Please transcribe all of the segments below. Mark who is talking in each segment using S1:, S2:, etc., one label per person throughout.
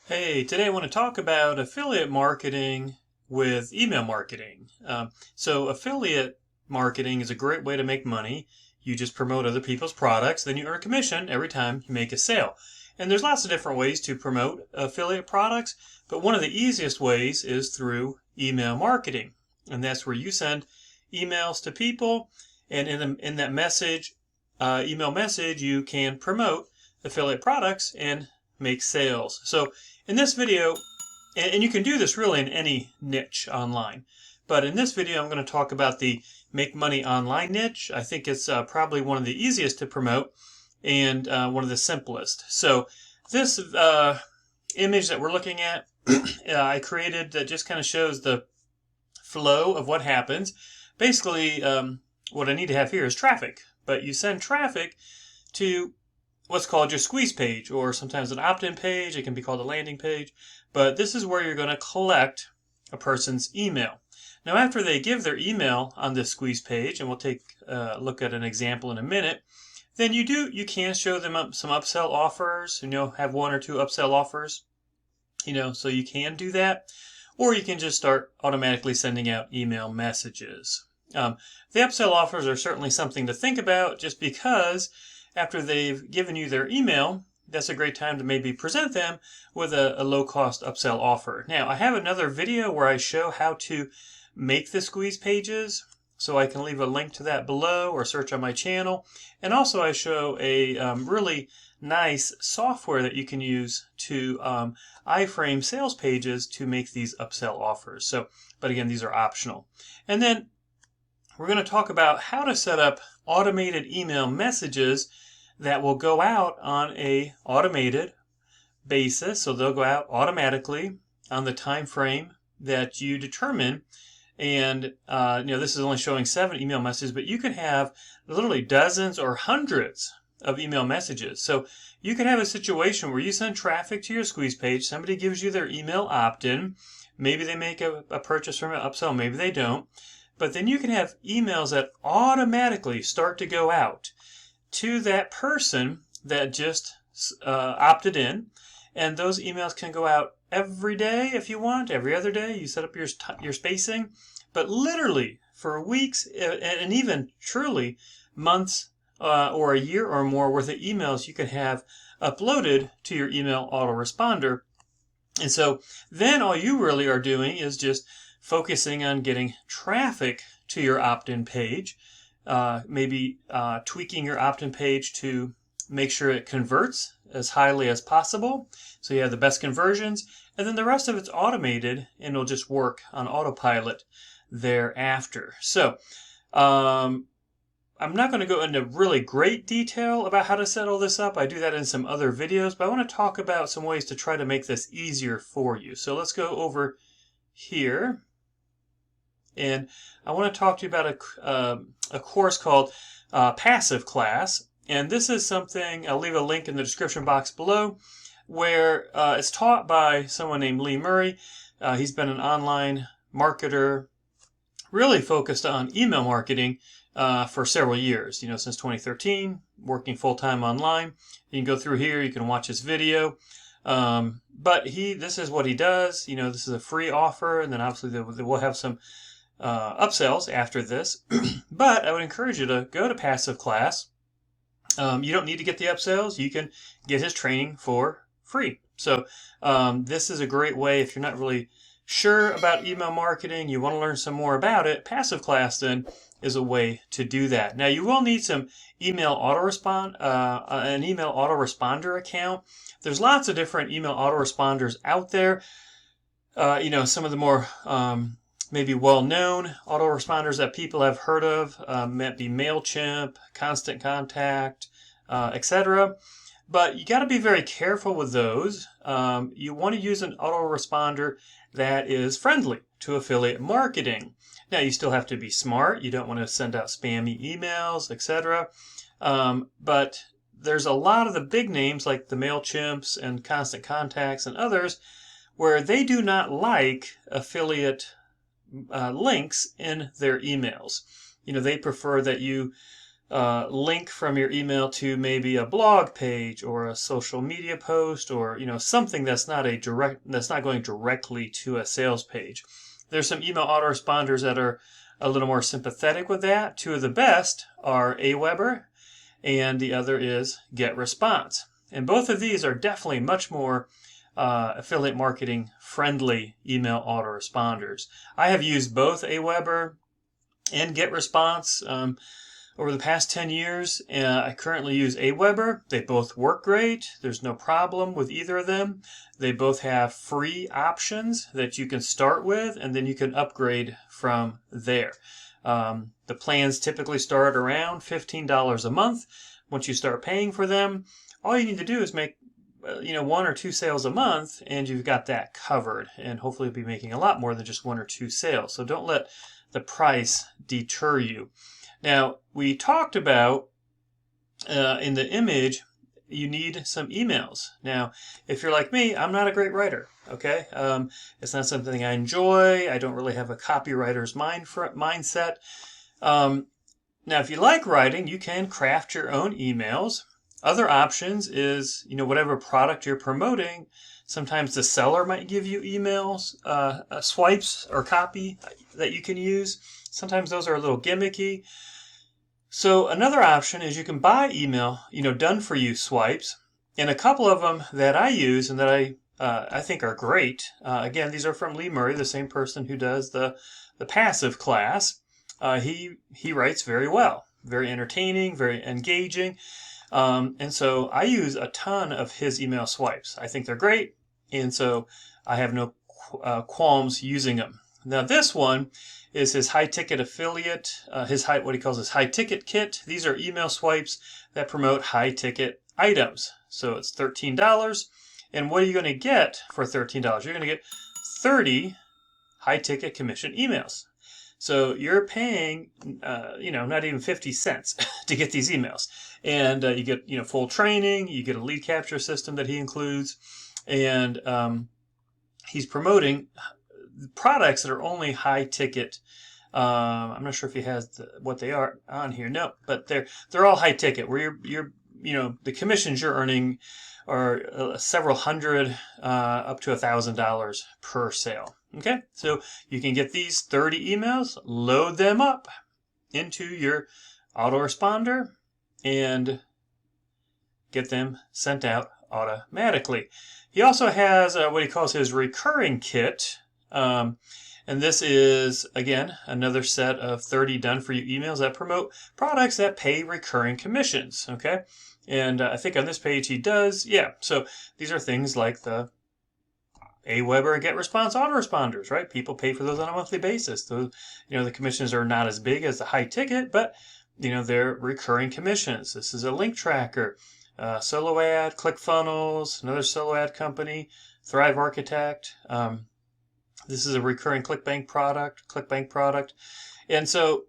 S1: Hey, today I want to talk about affiliate marketing with email marketing. Affiliate marketing is a great way to make money. You just promote other people's products, then you earn a commission every time you make a sale. And there's lots of different ways to promote affiliate products, but one of the easiest ways is through email marketing. And that's where you send emails to people, and in that email message, you can promote affiliate products and make sales. So in this video, and you can do this really in any niche online, but in this video I'm going to talk about the make money online niche. I think it's probably one of the easiest to promote and one of the simplest. So this image that we're looking at, I created that just kind of shows the flow of what happens. Basically, what I need to have here is traffic, but you send traffic to what's called your squeeze page, or sometimes an opt-in page. It can be called a landing page, but this is where you're going to collect a person's email. Now, after they give their email on this squeeze page, and we'll take a look at an example in a minute, then you can show them some upsell offers, have one or two upsell offers, so you can do that, or you can just start automatically sending out email messages. The upsell offers are certainly something to think about, just because after they've given you their email, that's a great time to maybe present them with a low-cost upsell offer. Now, I have another video where I show how to make the squeeze pages, so I can leave a link to that below or search on my channel. And also I show a really nice software that you can use to iframe sales pages to make these upsell offers. But again, these are optional. And then we're going to talk about how to set up automated email messages that will go out on a automated basis. So they'll go out automatically on the time frame that you determine. And this is only showing 7 email messages, but you can have literally dozens or hundreds of email messages. So you can have a situation where you send traffic to your squeeze page, somebody gives you their email opt-in, maybe they make a purchase from an upsell, maybe they don't, but then you can have emails that automatically start to go out to that person that just opted in, and those emails can go out every day if you want, every other day. You set up your spacing, but literally for weeks and even truly months or a year or more worth of emails you can have uploaded to your email autoresponder. And so then all you really are doing is just focusing on getting traffic to your opt-in page, maybe tweaking your opt-in page to make sure it converts as highly as possible, so you have the best conversions, and then the rest of it's automated and it'll just work on autopilot thereafter. So I'm not going to go into really great detail about how to set all this up. I do that in some other videos, but I want to talk about some ways to try to make this easier for you. So let's go over here. And I want to talk to you about a course called Passive Class. And this is something, I'll leave a link in the description box below, where it's taught by someone named Lee Murray. He's been an online marketer, really focused on email marketing for several years, since 2013, working full-time online. You can go through here, you can watch his video. But this is what he does. This is a free offer, and then obviously we'll have some upsells after this. But I would encourage you to go to Passive Class. You don't need to get the upsells. You can get his training for free. So this is a great way if you're not really sure about email marketing, you want to learn some more about it. Passive Class then is a way to do that. Now you will need some an email autoresponder account. There's lots of different email autoresponders out there. Some of the more maybe well-known autoresponders that people have heard of might be MailChimp, Constant Contact, etc. But you got to be very careful with those. You want to use an autoresponder that is friendly to affiliate marketing. Now, you still have to be smart. You don't want to send out spammy emails, etc. But there's a lot of the big names like the MailChimps and Constant Contacts and others where they do not like affiliate links in their emails. They prefer that you link from your email to maybe a blog page or a social media post, or something that's not going directly to a sales page. There's some email autoresponders that are a little more sympathetic with that. Two of the best are Aweber, and the other is GetResponse. And both of these are definitely much more affiliate marketing friendly email autoresponders. I have used both Aweber and GetResponse over the past 10 years. I currently use Aweber. They both work great. There's no problem with either of them. They both have free options that you can start with, and then you can upgrade from there. The plans typically start around $15 a month. Once you start paying for them, all you need to do is make one or two sales a month, and you've got that covered. And hopefully you'll be making a lot more than just one or two sales. So don't let the price deter you. Now, we talked about in the image, you need some emails. Now, if you're like me, I'm not a great writer, okay? It's not something I enjoy. I don't really have a copywriter's mindset. Now, if you like writing, you can craft your own emails. Other options is, whatever product you're promoting, sometimes the seller might give you emails, swipes or copy that you can use. Sometimes those are a little gimmicky. So another option is you can buy email, done for you swipes. And a couple of them that I use and that I think are great. Again, these are from Lee Murray, the same person who does the passive class. He writes very well, very entertaining, very engaging. And so I use a ton of his email swipes. I think they're great. And so I have no qualms using them. Now this one is his high-ticket affiliate, what he calls his high-ticket kit. These are email swipes that promote high-ticket items. So it's $13. And what are you going to get for $13? You're going to get 30 high-ticket commission emails. So you're paying, not even 50 cents to get these emails. And you get, full training. You get a lead capture system that he includes. And he's promoting products that are only high ticket. I'm not sure if he has what they are on here. No, but they're all high ticket. Where you're the commissions you're earning are several hundred up to $1,000 per sale. Okay, so you can get these 30 emails, load them up into your autoresponder, and get them sent out automatically. He also has what he calls his recurring kit. And this is, again, another set of 30 done-for-you emails that promote products that pay recurring commissions, okay? And I think on this page he does, yeah. So these are things like the Aweber and GetResponse autoresponders, right? People pay for those on a monthly basis. Those, the commissions are not as big as the high ticket, but, they're recurring commissions. This is a link tracker, Solo Ad, ClickFunnels, another Solo Ad company, Thrive Architect. This is a recurring ClickBank product. And so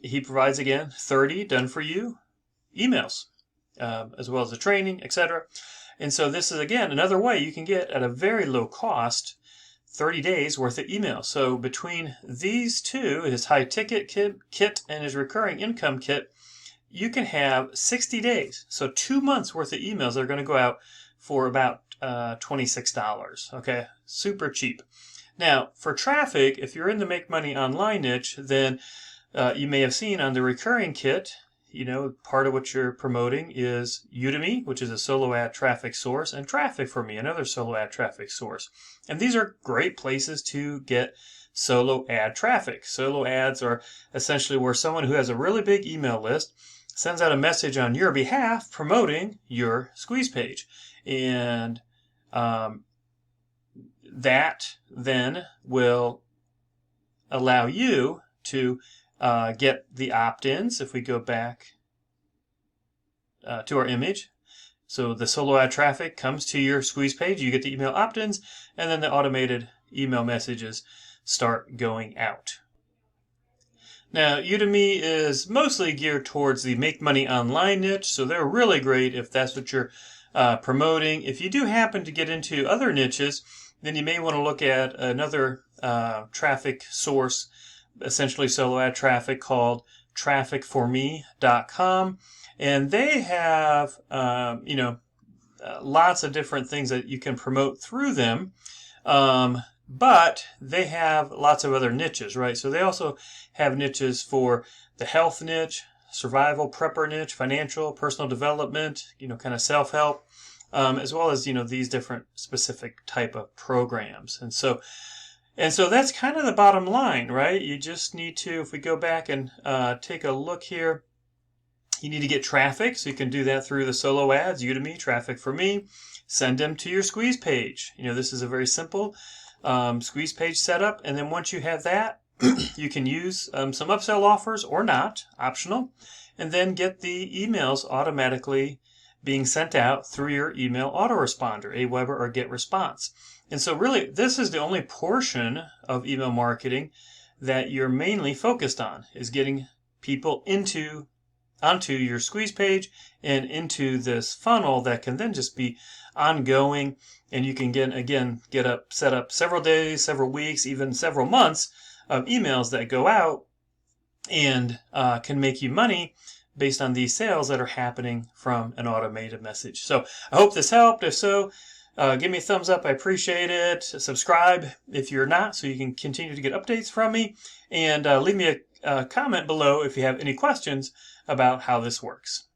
S1: he provides, again, 30 done-for-you emails, as well as the training, etc. And so this is, again, another way you can get, at a very low cost, 30 days worth of emails. So between these two, his high-ticket kit and his recurring income kit, you can have 60 days. So 2 months worth of emails that are going to go out for about $26. Okay, super cheap. Now, for traffic, if you're in the Make Money Online niche, then you may have seen on the recurring kit, part of what you're promoting is Udemy, which is a solo ad traffic source, and Traffic for Me, another solo ad traffic source. And these are great places to get solo ad traffic. Solo ads are essentially where someone who has a really big email list sends out a message on your behalf promoting your squeeze page. And that then will allow you to get the opt-ins. If we go back to our image, so the solo ad traffic comes to your squeeze page, you get the email opt-ins, and then the automated email messages start going out. Now, Udemy is mostly geared towards the Make Money Online niche, so they're really great if that's what you're promoting. If you do happen to get into other niches, then you may want to look at another traffic source, essentially solo ad traffic, called trafficforme.com, and they have lots of different things that you can promote through them. But they have lots of other niches, right? So they also have niches for the health niche, survival prepper niche, financial, personal development, kind of self-help, as well as, these different specific type of programs. And so that's kind of the bottom line, right? You just need to, if we go back and take a look here, you need to get traffic, so you can do that through the solo ads, Udemy, Traffic for Me. Send them to your squeeze page. This is a very simple squeeze page setup, and then once you have that, you can use some upsell offers or not, optional, and then get the emails automatically being sent out through your email autoresponder, Aweber or GetResponse. And so really, this is the only portion of email marketing that you're mainly focused on, is getting people onto your squeeze page and into this funnel that can then just be ongoing, and you can set up several days, several weeks, even several months of emails that go out and can make you money based on these sales that are happening from an automated message. So I hope this helped. If so, give me a thumbs up. I appreciate it. Subscribe if you're not, so you can continue to get updates from me. And leave me a comment below if you have any questions about how this works.